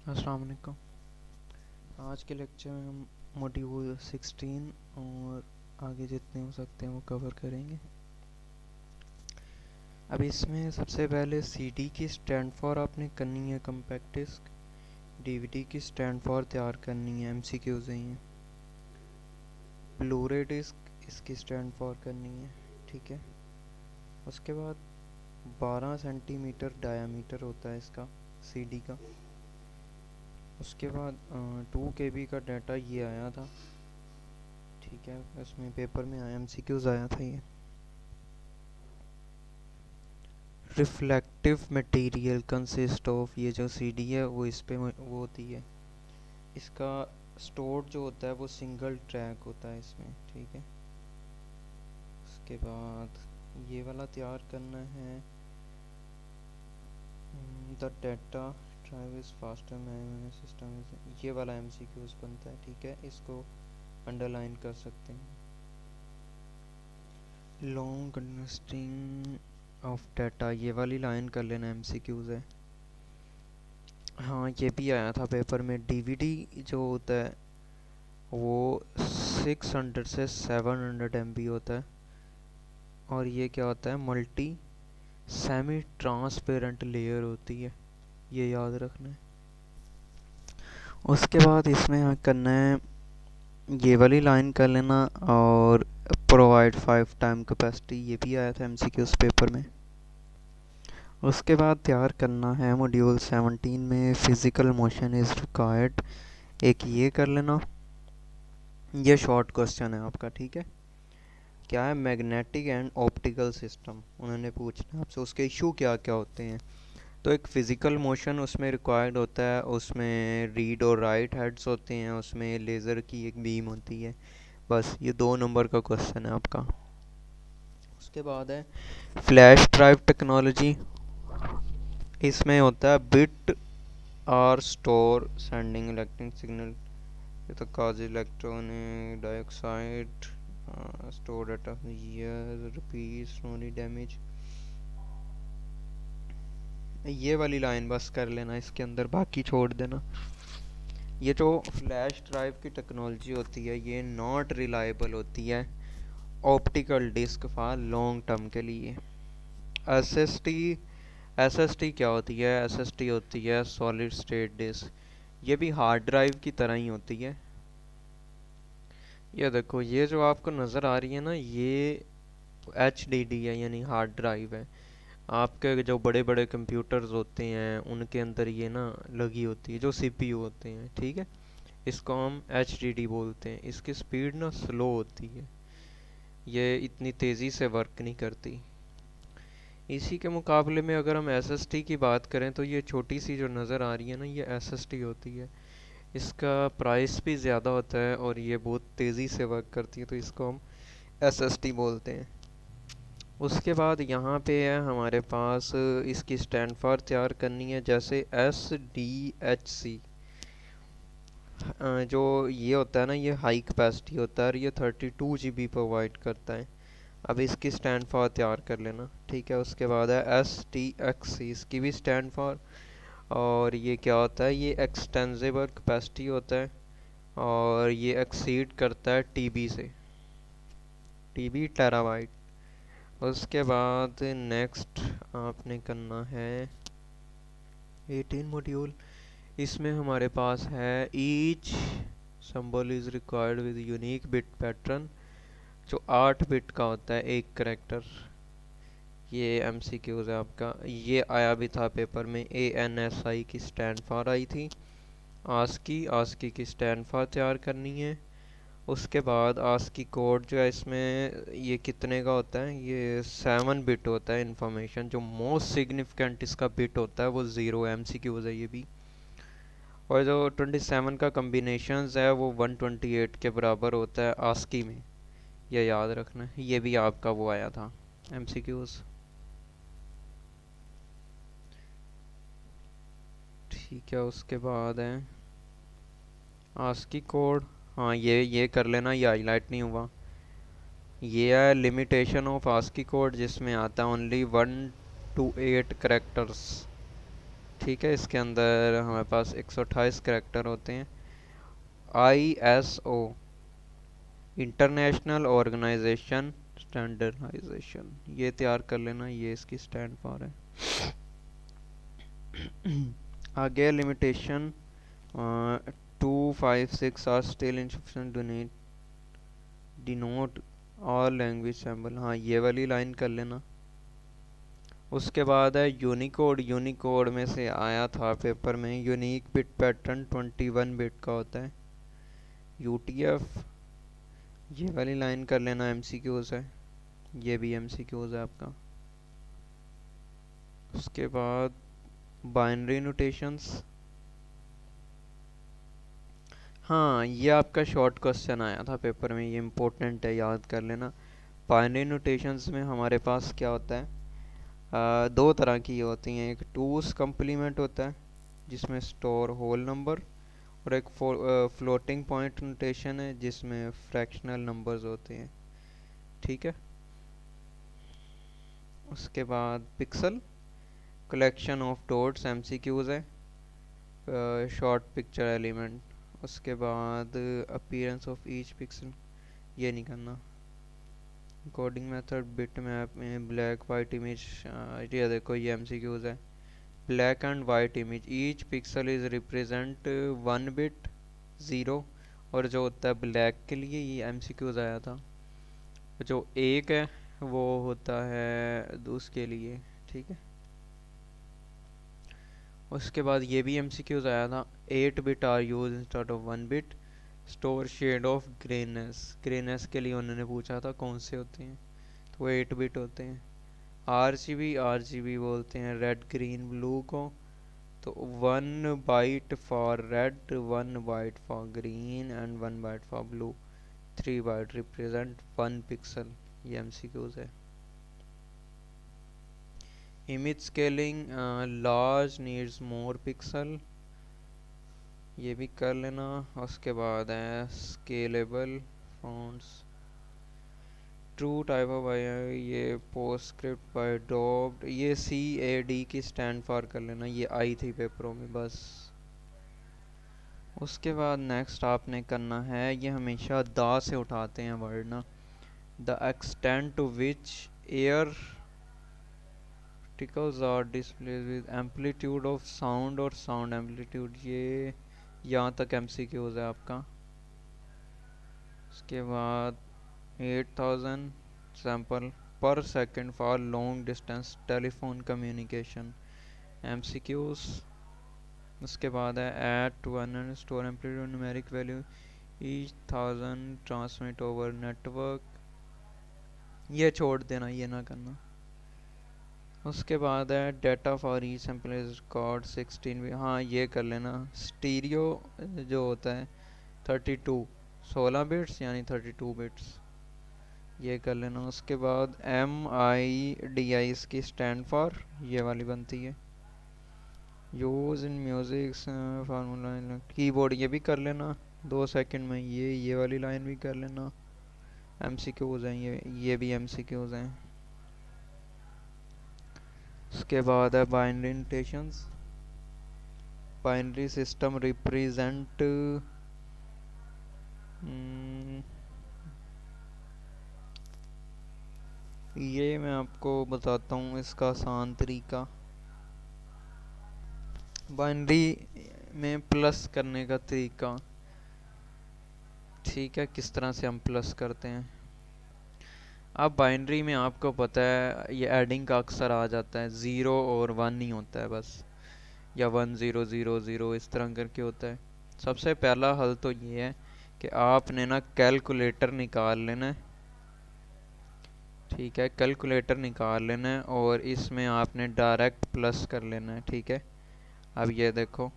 अस्सलाम वालेकुम। आज के लेक्चर में हम मॉड्यूल 16 और आगे जितने हो सकते हैं वो कवर करेंगे। अब इसमें सबसे पहले सीडी की स्टैंड फॉर आपने करनी है कम्पैक्ट डिस्क, डीवीडी की स्टैंड फॉर तैयार करनी है, एमसीक्यूज ही हैं। ब्लूरे डिस्क इसकी स्टैंड फॉर करनी है, ठीक है। उसके बाद 12 सेंटीमीटर डायामीटर होता है इसका सीडी का। उसके बाद 2 KB का डाटा ये आया था, ठीक है। उसमें पेपर में आया एमसीक्यूज आया था ये। रिफ्लेक्टिव मटेरियल कंसिस्ट ऑफ, ये जो सीडी है वो इस पे वो होती है। इसका स्टोर जो होता है वो सिंगल ट्रैक होता है इसमें, ठीक है। उसके बाद ये वाला तैयार करना है, the data drive is faster management system, ये वाला एमसीक्यूज बनता है, ठीक है। इसको अंडरलाइन कर सकते हैं। लॉन्ग कंसिस्टिंग ऑफ डाटा, ये वाली लाइन कर लेना, एमसीक्यूज है। हाँ, ये भी आया था पेपर में। डीवीडी जो होता है वो 600 से 700 MB होता है, और ये क्या होता है, मल्टी सेमी ट्रांसपेरेंट लेयर होती है, ये याद रखना है। उसके बाद इसमें करना है, ये वाली लाइन कर लेना, और प्रोवाइड 5 टाइम कैपेसिटी, ये भी आया था एमसीक्यूज पेपर में। उसके बाद तैयार करना है मॉड्यूल 17 में फिज़िकल मोशन इज़ रिक्वायर्ड, एक ये कर लेना। ये शॉर्ट क्वेश्चन है आपका, ठीक है। क्या है, मैग्नेटिक एंड ऑप्टिकल सिस्टम उन्होंने पूछना है आपसे, उसके इशू क्या क्या होते हैं। तो एक फ़िज़िकल मोशन उसमें रिक्वायर्ड होता है, उसमें रीड और राइट हेड्स होते हैं, उसमें लेज़र की एक बीम होती है। बस ये 2 नंबर का क्वेश्चन है आपका। उसके बाद है फ्लैश ड्राइव टेक्नोलॉजी, इसमें होता है bit are store sending electric signal, ये तो cause electronic dioxide store data year repeat only damage, ये वाली लाइन बस कर लेना इसके अंदर, बाकी छोड़ देना। ये जो फ्लैश ड्राइव की टेक्नोलॉजी होती है ये नॉट रिलायबल होती है optical disk for long term के लिए। एसएसटी, एसएसटी क्या होती है, एसएसटी होती है सॉलिड स्टेट डिस्क, ये भी हार्ड ड्राइव की तरह ही होती है। ये देखो, ये जो आपको नज़र आ रही है ना, ये HDD है, यानी हार्ड ड्राइव है। आपके जो बड़े बड़े कंप्यूटर्स होते हैं उनके अंदर ये ना लगी होती है, जो सीपीयू होते हैं, ठीक है। इसको हम HDD बोलते हैं। इसकी स्पीड ना स्लो होती है, ये इतनी तेज़ी से वर्क नहीं करती। इसी के मुकाबले में अगर हम SSD की बात करें तो ये छोटी सी जो नज़र आ रही है ना, ये SSD होती है। इसका प्राइस भी ज़्यादा होता है और ये बहुत तेज़ी से वर्क करती है, तो इसको हम SSD बोलते हैं। उसके बाद यहाँ पे है हमारे पास, इसकी स्टैंड फॉर तैयार करनी है, जैसे SDHC, जो ये होता है ना, ये हाई कैपेसिटी होता है और ये 32 GB प्रोवाइड करता है। अब इसकी स्टैंड फॉर तैयार कर लेना, ठीक है। उसके बाद है STXC, इसकी भी स्टैंड फॉर, और ये क्या होता है, ये एक्सटेंसिबल कैपेसिटी होता है और ये एक्सीड करता है TB से, TB टेराबाइट। उसके बाद नेक्स्ट आपने करना है 18 मॉड्यूल, इसमें हमारे पास है each symbol is required with unique bit pattern, जो 8 बिट का होता है एक करेक्टर। ये MCQs है आपका, ये आया भी था पेपर में। ANSI की स्टैंड फॉर आई थी। आस्की, आस्की की स्टैंड फॉर तैयार करनी है। उसके बाद आस्की कोड जो है इसमें ये कितने का होता है, ये 7 बिट होता है इंफॉर्मेशन, जो मोस्ट सिग्निफिकेंट इसका बिट होता है वो 0 MCQs है ये भी। और जो 27 का कम्बिनेशंस है वो 128 के बराबर होता है आस्की में, ये याद रखना है। ये भी आपका वो आया था MCQs, ठीक है। उसके बाद है आस्की कोड, हाँ ये कर लेना, ये हाईलाइट नहीं हुआ। ये है लिमिटेशन ऑफ आस्की कोड, जिसमें आता है ओनली 1 to 8 करेक्टर्स, ठीक है, इसके अंदर हमारे पास 128 कैरेक्टर होते हैं। ISO, इंटरनेशनल ऑर्गेनाइजेशन स्टैंडर्डाइजेशन, ये तैयार कर लेना, ये इसकी स्टैंड फॉर है। आगे limitation 256 are still insufficient do need denote all language sample, हाँ ये वाली लाइन कर लेना। उसके बाद है यूनिकोड। यूनिकोड में से आया था पेपर में, यूनिक बिट पैटर्न 21 बिट का होता है। UTF, ये वाली लाइन कर लेना, MCQs है, ये भी MCQs है आपका। उसके बाद बाइनरी नोटेशंस, हाँ ये आपका शॉर्ट क्वेश्चन आया था पेपर में, ये इम्पोर्टेंट है, याद कर लेना। बाइनरी नोटेशंस में हमारे पास क्या होता है, दो तरह की होती हैं। एक टूस कम्प्लीमेंट होता है जिसमें स्टोर होल नंबर, और एक फ्लोटिंग पॉइंट नोटेशन है जिसमें फ्रैक्शनल नंबर्स होते हैं। ठीक है। उसके बाद pixel, collection of dots, MCQs है, शॉर्ट पिक्चर एलिमेंट। उसके बाद अपीयरेंस ऑफ ईच पिक्सल, ये नहीं करना। कोडिंग मेथड, बिट मैप में ब्लैक वाइट इमेज, ये देखो ये MCQs है। Black and white image, each pixel is represent 1 bit 0, और जो होता है ब्लैक के लिए ये MCQs आया था। जो एक है वो होता है उसके लिए। ठीक है। उसके बाद ये भी MCQs आया था, 8 bit are use instead of 1 bit, store shade of greyness. Greyness के लिए उन्होंने पूछा था कौन से होते हैं, तो वो 8 बिट होते हैं। RGB बोलते हैं रेड ग्रीन ब्लू को, तो 1 byte for red, 1 byte for green and 1 byte for blue, 3 byte represent 1 pixel, ये MCQs है। Image scaling, large needs more pixel, ये भी कर लेना। उसके बाद है scalable fonts, true type of ये पोस्टस्क्रिप्ट बाय अडोप्ट, ये CAD की स्टैंड फॉर कर लेना, ये आई थी पेपरों में बस। उसके बाद नेक्स्ट आपने करना है, ये हमेशा दा से उठाते हैं वर्ड ना, the extent to which air particles are displayed with amplitude of sound और sound amplitude, ये यहाँ तक MCQs है आपका। उसके बाद 8000 सैंपल पर second for long distance telephone communication, MCQs। उसके बाद है at 100 store amplitude numeric value each 1000 transmit over network, ये छोड़ देना, ये ना करना। उसके बाद है data for e sample is record 16 भी, हाँ ये कर लेना। स्टीरियो जो होता है 32 16 बिट्स यानी 32 बिट्स, ये कर लेना। उसके बाद MIDI इसकी स्टैंड फॉर, ये वाली बनती है, use in music formula keyboard, ये भी कर लेना 2 सेकंड में, ये वाली लाइन भी कर लेना। MCQs हैं ये भी MCQs हैं। उसके बाद है binary notations, binary system represent, ये मैं आपको बताता हूँ इसका आसान तरीका। बाइनरी में प्लस करने का तरीका, ठीक है, किस तरह से हम प्लस करते हैं। अब बाइनरी में आपको पता है ये एडिंग का अक्सर आ जाता है, 0 और 1 नहीं होता है बस, या 1 0 0 0 इस तरह करके होता है। सबसे पहला हल तो ये है कि आपने ना कैलकुलेटर निकाल लेना है। ठीक है, कैलकुलेटर निकाल लेना है और इसमें आपने डायरेक्ट प्लस कर लेना है। ठीक है, अब ये देखो,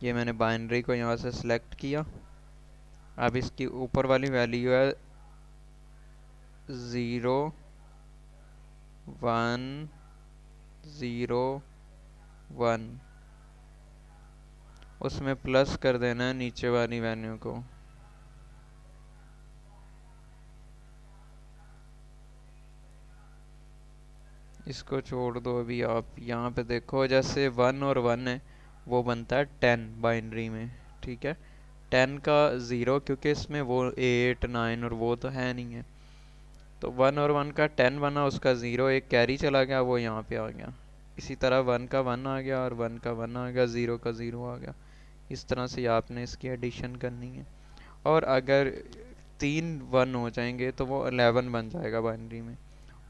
ये मैंने बाइनरी को यहाँ से सिलेक्ट किया। अब इसकी ऊपर वाली वैल्यू है 0 1 0 1, उसमें प्लस कर देना है नीचे वाली वैल्यू को। इसको छोड़ दो अभी। आप यहाँ पे देखो, जैसे 1 और 1 है, वो बनता है 10 बाइनरी में। ठीक है, 10 का 0, क्योंकि इसमें वो 8 9 और वो तो है नहीं है। तो 1 और 1 का 10 बना, उसका 0 एक कैरी चला गया, वो यहाँ पे आ गया। इसी तरह 1 का 1 आ गया और 1 का 1 आ गया, 0 का 0 आ गया। इस तरह से आपने इसकी एडिशन करनी है। और अगर 3 1 हो जाएंगे तो वो 11 बन जाएगा बाइनरी में।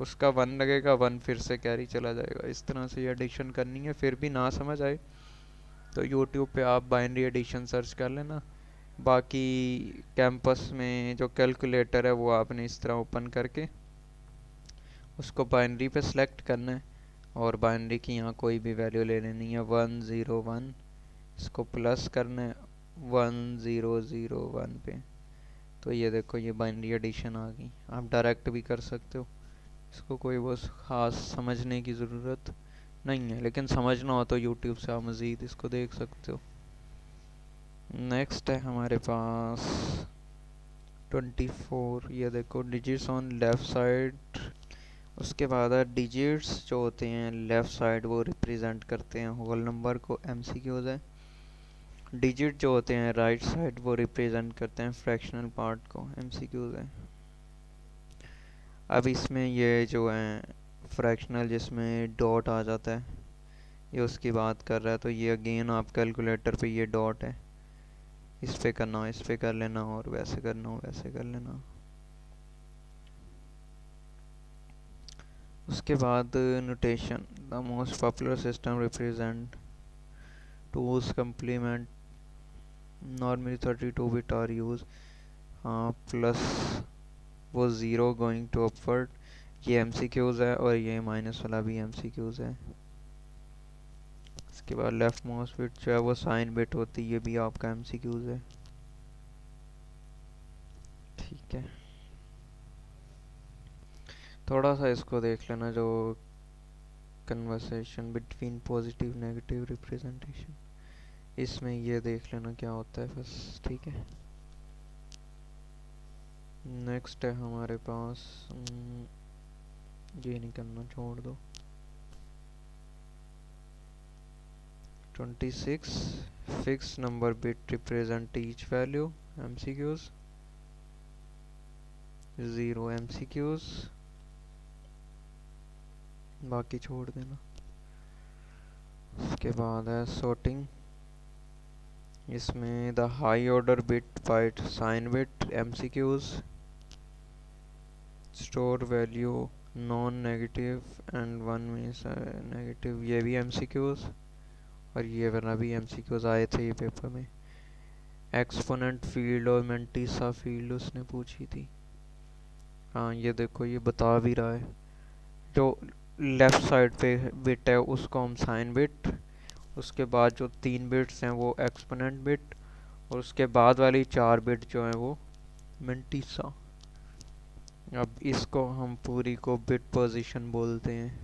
उसका 1 लगेगा, 1 फिर से कैरी चला जाएगा। इस तरह से ये एडिशन करनी है। फिर भी ना समझ आए तो यूट्यूब पे आप बाइनरी एडिशन सर्च कर लेना। बाकी कैंपस में जो कैलकुलेटर है वो आपने इस तरह ओपन करके उसको बाइनरी पे सेलेक्ट करना है, और बाइनरी की यहाँ कोई भी वैल्यू ले लेनी है, 1 0 1। इसको प्लस करना है 1 0 0 1 पे। तो ये देखो, ये बाइनरी एडिशन आ गई। आप डायरेक्ट भी कर सकते हो, इसको कोई बहुत ख़ास समझने की ज़रूरत नहीं है, लेकिन समझना हो तो यूट्यूब से आप मज़ीद इसको देख सकते हो। नेक्स्ट है हमारे पास 24। ये देखो, डिजिट्स ऑन लेफ़्ट साइड। उसके बाद डिजिट्स जो होते हैं लेफ़्ट साइड, वो रिप्रेजेंट करते हैं होल नंबर को, एमसीक्यूज़ है। डिजिट जो होते हैं राइट साइड, वो रिप्रेजेंट करते हैं फ्रैक्शनल पार्ट को, एमसीक्यूज़ है। अब इसमें ये जो है फ्रैक्शनल जिसमें डॉट आ जाता है, ये उसकी बात कर रहा है। तो ये अगेन आप कैलकुलेटर पे ये डॉट है, इस पे करना हो इस पे कर लेना, और वैसे करना हो वैसे कर लेना। उसके बाद notation, the most popular system represent two's complement normally 32 bit are use. हाँ, प्लस वो ज़ीरो गोइंग टू अपवर्ड, ये एमसीक्यूज़ है, और ये माइनस वाला भी एमसीक्यूज़ है। इसके बाद लेफ्ट मोस्ट बिट जो है वो साइन बिट होती है, ये भी आपका एमसीक्यूज़ है। ठीक है, थोड़ा सा इसको देख लेना, जो conversation between positive negative representation, इसमें ये देख लेना क्या होता है बस। ठीक है, नेक्स्ट है हमारे पास ये नहीं करना, छोड़ दो। 26 fix number bit represent each value, MCQs. 0 MCQs, बाकी छोड़ देना। उसके बाद है sorting, इसमें the high order bit byte sign bit, MCQs. Store value non negative and 1 means negative, ये भी एमसीक्यूज़। और ये वाला भी एमसीक्यूज़ आए थे ये पेपर में। एक्सपोनेंट फील्ड और मेंटिसा फील्ड उसने पूछी थी। हाँ, ये देखो, ये बता भी रहा है, जो लेफ्ट साइड पे बिट है उसको हम साइन बिट, उसके बाद जो 3 बिट्स हैं वो एक्सपोनेंट बिट, और उसके बाद वाली 4 बिट जो है वो मेंटिसा। अब इसको हम पूरी को बिट पोजीशन बोलते हैं।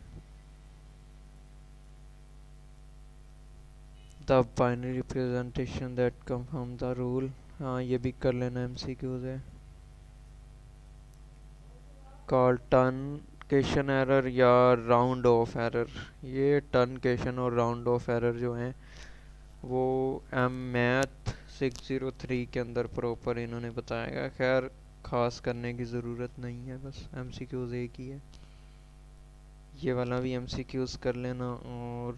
The binary representation that confirm the rule, हाँ ये भी कर लेना, एमसीक्यूज है। कॉल टर्नकेशन एरर या राउंड ऑफ एरर, ये टर्नकेशन और राउंड ऑफ एरर जो हैं वो एम मैथ 603 के अंदर प्रॉपर इन्होंने बताया। खैर, खास करने की ज़रूरत नहीं है, बस एमसीक्यूज़ एक ही है। ये वाला भी एमसीक्यूज़ कर लेना, और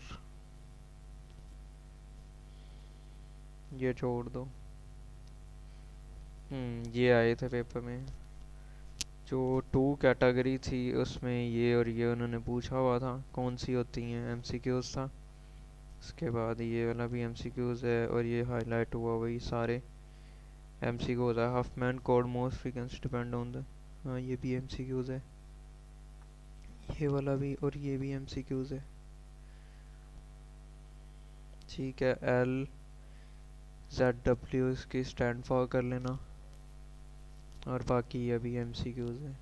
ये छोड़ दो। ये आए थे पेपर में, जो 2 कैटेगरी थी उसमें ये और ये उन्होंने पूछा हुआ था कौन सी होती हैं, एमसीक्यूज़ था। उसके बाद ये वाला भी एमसीक्यूज़ है, और ये हाईलाइट हुआ वही सारे एमसीक्यूज़ है। Half man code most frequency depend on the, हाँ ये भी एमसीक्यूज़ है। ये वाला भी और ये भी एमसीक्यूज़ है। ठीक है, एल जेड डब्ल्यू इसकी स्टैंड फॉर कर लेना, और बाकी ये भी एमसीक्यूज़ है।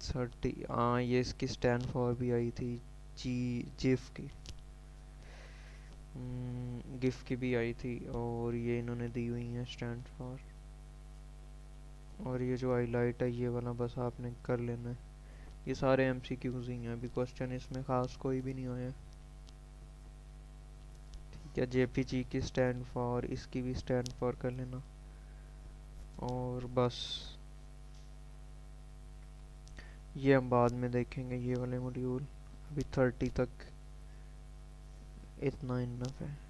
30, हाँ ये इसकी स्टैंड फॉर भी आई थी, जी जिफ की, गिफ की भी आई थी, और ये इन्होंने दी हुई है स्टैंड फॉर। और ये जो हाईलाइट है ये वाला बस आपने कर लेना है। ये सारे एमसीक्यूज ही हैं, अभी क्वेश्चन इसमें खास कोई भी नहीं आया। ठीक है, जेपीजी की स्टैंड फॉर, इसकी भी स्टैंड फॉर कर लेना। और बस ये हम बाद में देखेंगे ये वाले मॉड्यूल, अभी 30 तक इतना इनफ है।